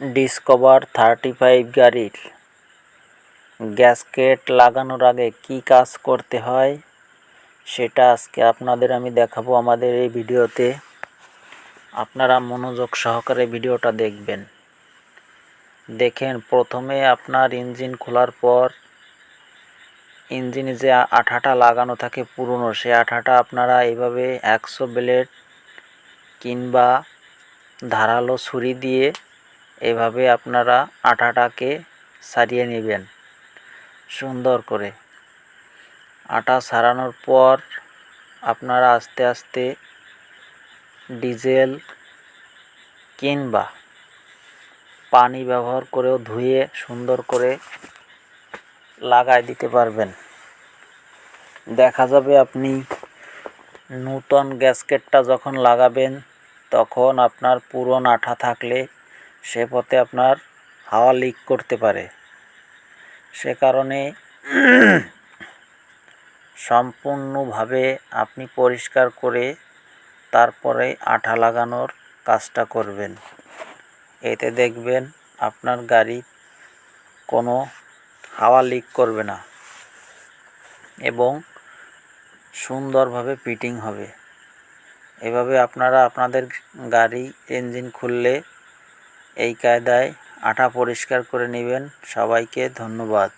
Discover 35 গাড়ির gasket লাগানোর আগে কি কাজ করতে হয় সেটা আজকে আপনাদের আমি দেখাবো আমাদের এই ভিডিওতে। আপনারা মনোযোগ সহকারে ভিডিওটা দেখবেন। দেখেন, প্রথমে আপনার ইঞ্জিন খোলার পর ইঞ্জিনে যে আঠাটা লাগানো থাকে পুরনো, সেই আঠাটা আপনারা এইভাবে 100 ব্লেড কিংবা ধারালো ছুরি দিয়ে এভাবে আপনারা আঠাটাকে ছাড়িয়ে নেবেন সুন্দর করে। আটা ছাড়ানোর পর আপনারা আস্তে আস্তে ডিজেল কিংবা পানি ব্যবহার করেও ধুয়ে সুন্দর করে লাগাই দিতে পারবেন। দেখা যাবে আপনি নূতন গ্যাসকেটটা যখন লাগাবেন তখন আপনার পুরনো আঠা থাকলে সে পথে আপনার হাওয়া লিক করতে পারে। সে কারণে সম্পূর্ণভাবে আপনি পরিষ্কার করে তারপরে আঠা লাগানোর কাজটা করবেন। এতে দেখবেন আপনার গাড়ি কোনো হাওয়া লিক করবে না এবং সুন্দরভাবে ফিটিং হবে। এভাবে আপনারা আপনাদের গাড়ি ইঞ্জিন খুললে এই কায়দায় আঠা পরিষ্কার করে নেবেন। সবাইকে ধন্যবাদ।